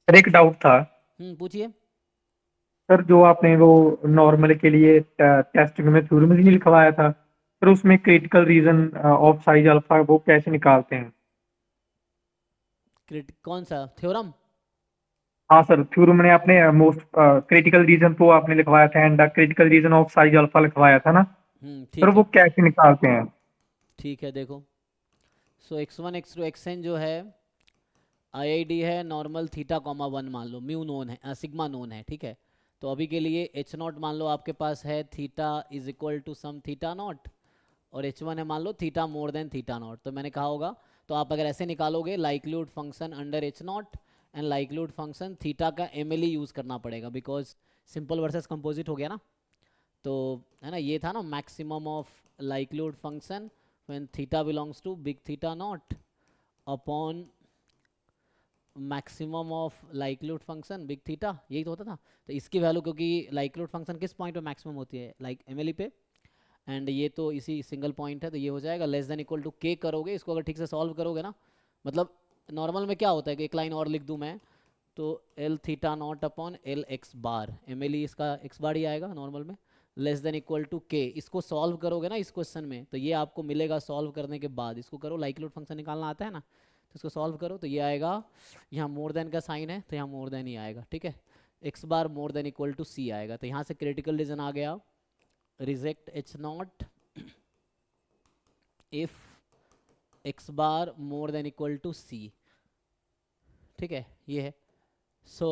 Sir एक doubt था। पूछिए। सर जो आपने वो नॉर्मल के लिए टेस्टिंग में थ्योरम नहीं लिखवाया था, सर उसमें critical reason of size alpha वो कैसे निकालते हैं? कौन सा थ्योरम? हाँ सर, थ्योरम ने आपने मोस्ट क्रिटिकल रीजन तो आपने लिखवाया था and critical reason of size alpha लिखवाया था ना। सर ठीक वो है। कैसे निकालते हैं? ठीक है, देखो। सो x1 x2 xn जो है, आईआईडी है नॉर्मल थीटा कॉमा वन, मान लो म्यू नोन है, सिग्मा नोन है, ठीक है। तो अभी के लिए एच नॉट मान लो आपके पास है theta is equal to some theta not, और एच वन है मान लो theta more than theta not. तो मैंने कहा होगा, तो आप अगर ऐसे निकालोगे likelihood function under H not and likelihood function theta का एम एल यूज़ करना पड़ेगा, बिकॉज सिंपल वर्सेस कंपोजिट हो गया ना। तो है ना, ये था ना maximum of likelihood function when theta belongs to big theta not upon maximum of likelihood function big theta, यही तो होता था। तो इसकी वैल्यू, क्योंकि लाइक्लीहुड फंक्शन किस पॉइंट पे मैक्सिमम होती है, लाइक एम पे, एंड ये तो इसी सिंगल पॉइंट है, तो ये हो जाएगा लेस देन इक्वल टू के करोगे इसको, अगर ठीक से सॉल्व करोगे ना। मतलब नॉर्मल में क्या होता है कि एक लाइन और लिख दूं मैं, तो L theta not upon L X bar, M L इसका एक्स बार ही आएगा नॉर्मल में, लेस देन इक्वल टू के। इसको सॉल्व करोगे ना इस क्वेश्चन में, तो ये आपको मिलेगा सॉल्व करने के बाद। इसको करो, लाइक्लीहुड फंक्शन निकालना आता है ना, तो इसको सॉल्व करो तो ये आएगा। यहाँ मोर देन का साइन है तो यहाँ मोर देन ही आएगा, ठीक है। X bar more than equal to C आएगा, तो यहाँ से क्रिटिकल रीजन आ गया, reject H not if X bar more than equal to C, ठीक है, ये है। सो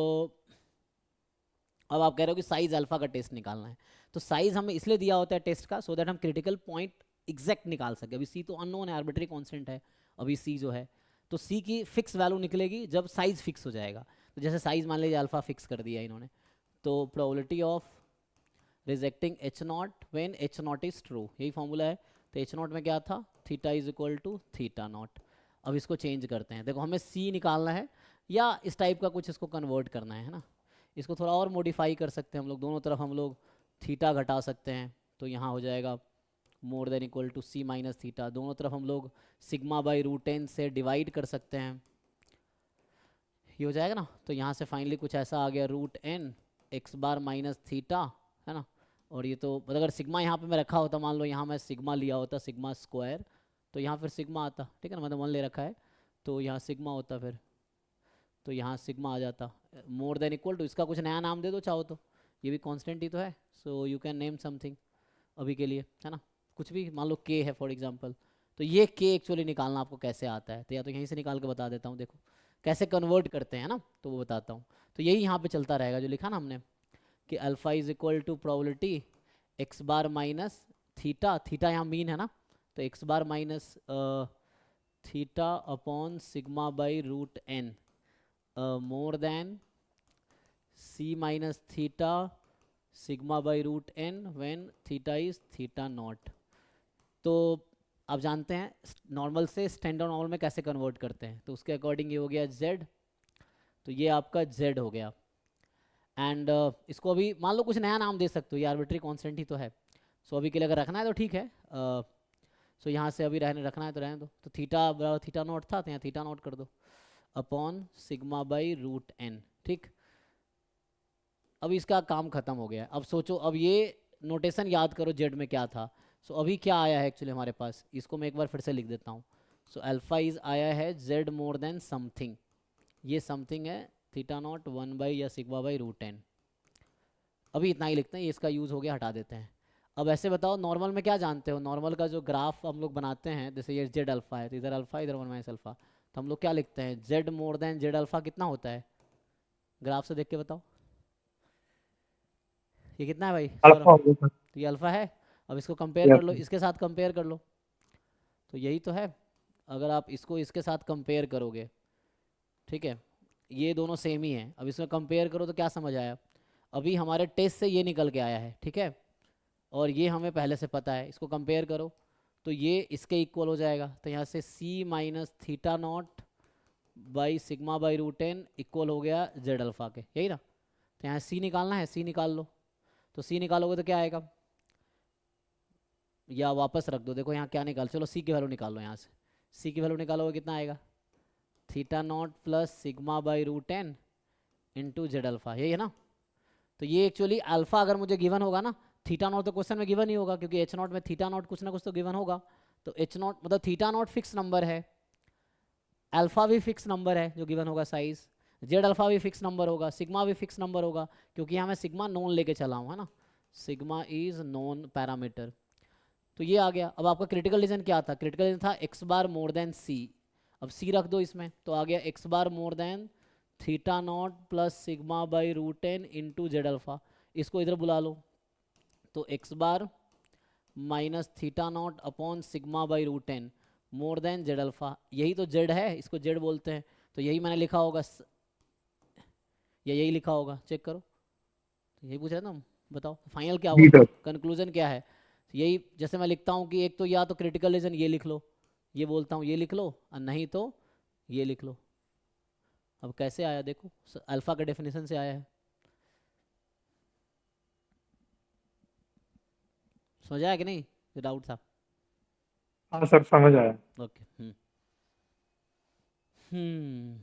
अब आप कह रहे हो कि साइज अल्फा का टेस्ट निकालना है, तो साइज हमें इसलिए दिया होता है टेस्ट का, सो दैट हम क्रिटिकल पॉइंट एग्जैक्ट निकाल सके। अभी सी तो अननोन है, आर्बिट्री कांस्टेंट है अभी सी जो है, तो सी की फिक्स वैल्यू निकलेगी जब साइज फिक्स हो जाएगा। तो जैसे साइज मान लीजिए अल्फा फिक्स कर दिया इन्होंने, तो probability of rejecting H not when H not is true, यही फॉर्मूला है। तो एच नॉट में क्या था, theta is equal to theta not. अब इसको चेंज करते हैं, देखो हमें सी निकालना है या इस टाइप का कुछ इसको कन्वर्ट करना है ना। इसको थोड़ा और मॉडिफाई कर सकते हैं हम लोग, दोनों तरफ हम लोग थीटा घटा सकते हैं, तो यहाँ हो जाएगा more than equal to C minus theta. दोनों तरफ हम लोग सिग्मा बाई रूट एन से डिवाइड कर सकते हैं, ये हो जाएगा ना। तो यहाँ से फाइनली कुछ ऐसा आ गया, root N x bar minus theta, है ना। और ये तो मतलब अगर सिग्मा यहाँ पे मैं रखा होता, मान लो यहाँ मैं सिग्मा लिया होता, सिग्मा स्क्वायर, तो यहाँ फिर सिग्मा आता, ठीक है ना, मतलब वन ले रखा है, तो यहाँ सिग्मा होता फिर, तो यहाँ सिग्मा आ जाता। मोर देन इक्वल टू, इसका कुछ नया नाम दे दो चाहो तो, ये भी कांस्टेंट ही तो है, so you can name something अभी के लिए, है ना। कुछ भी मान लो के है फॉर एग्जांपल। तो ये के एक्चुअली निकालना आपको कैसे आता है, तो या तो यहीं से निकाल के बता देता हूँ, देखो कैसे कन्वर्ट करते हैं ना, तो वो बताता हूँ। तो यही यहाँ पे चलता रहेगा जो लिखा ना हमने, कि alpha is equal to probability X bar minus theta, theta यहाँ मीन है ना, तो X bar minus theta upon sigma by root n more than C minus theta sigma by root n when theta is theta not. तो आप जानते हैं normal से standard normal में कैसे कन्वर्ट करते हैं, तो उसके अकॉर्डिंग ये हो गया जेड, तो ये आपका जेड हो गया। एंड इसको अभी मान लो कुछ नया नाम दे सकते हो, ये आर्बिट्री कांस्टेंट ही तो है। सो अभी के लिए अगर रखना है तो ठीक है, सो यहाँ से अभी रहने रखना है तो रहने दो, तो थीटा बराबर थीटा नॉट था, तो यहाँ थीटा नॉट कर दो upon sigma by root n, ठीक। अब इसका काम खत्म हो गया, अब सोचो, अब ये नोटेशन याद करो जेड में क्या था। सो अभी क्या आया है एक्चुअली हमारे पास, इसको मैं एक बार फिर से लिख देता हूँ। सो अल्फा इज आया है जेड मोर देन समथिंग, ये समथिंग है थीटा नॉट वन बाई या सिग्मा बाई रूट एन। अभी इतना ही लिखते हैं, ये इसका यूज़ हो गया, हटा देते हैं। अब ऐसे बताओ नॉर्मल में क्या जानते हो, नॉर्मल का जो ग्राफ हम लोग बनाते हैं, जैसे ये जेड अल्फा है, तो इधर अल्फा इधर वन माइनस अल्फा, तो हम लोग क्या लिखते हैं, जेड मोर देन जेड अल्फा कितना होता है, ग्राफ से देख के बताओ। ये कितना है भाई अल्फा सौरभ? हो गया सर। तो ये अल्फा है। अब इसको कंपेयर यस कर लो, सर। इसके साथ कंपेयर कर लो, तो यही तो है। अगर आप इसको इसके साथ कंपेयर करोगे, ठीक है, ये दोनों सेम ही हैं, अब इसमें कंपेयर करो तो क्या समझ आया, अभी हमारे टेस्ट से ये निकल के आया है, ठीक है, और ये हमें पहले से पता है, इसको कंपेयर करो तो ये इसके इक्वल हो जाएगा। तो यहाँ से C minus theta not by sigma by root N equal हो गया जेड अल्फा के, यही ना। तो यहाँ सी निकालना है, सी निकाल लो, तो सी निकालोगे तो क्या आएगा, या वापस रख दो, देखो यहाँ क्या निकाल, चलो सी की वैल्यू निकालो यहाँ से। सी की वैल्यू निकालोगे कितना आएगा, theta not plus sigma by root n into Z alpha, यही है ना। तो ये एक्चुअली अल्फा अगर मुझे गिवन होगा ना, थीटा नॉट तो क्वेश्चन में गिवन ही होगा, क्योंकि एच नॉट में थीटा नॉट कुछ ना कुछ तो गिवन होगा। तो एच नॉट मतलब थीटा नॉट फिक्स नंबर है, अल्फा भी फिक्स नंबर है जो गिवन होगा साइज, जेड अल्फा भी फिक्स नंबर होगा, सिग्मा भी फिक्स नंबर होगा, क्योंकि यहाँ मैं सिग्मा नोन लेके चला हूँ, है ना, सिग्मा इज नोन पैरामीटर। तो ये आ गया। अब आपका क्रिटिकल रीजन क्या था, क्रिटिकल रीजन था X bar more than C. अब सी रख दो इसमें, तो आ गया X bar more than theta not plus sigma by root n into Z alpha. इसको इधर बुला लो, तो X bar minus theta not upon sigma by root n more than Z alpha, यही तो जेड है, इसको जेड बोलते हैं। तो यही मैंने लिखा होगा या यही लिखा होगा, चेक करो। तो यही पूछ रहे ना, बताओ फाइनल क्या हुआ, जी सर। कंक्लूजन क्या है। यही जैसे मैं लिखता हूँ कि एक तो या तो क्रिटिकल रीजन ये लिख लो, ये बोलता हूँ ये लिख लो, और नहीं तो ये लिख लो। अब कैसे आया देखो, अल्फा के डेफिनेशन से आया है। समझ आया कि नहीं, डाउट था। हाँ सर, समझ आया। ओके। हम्म।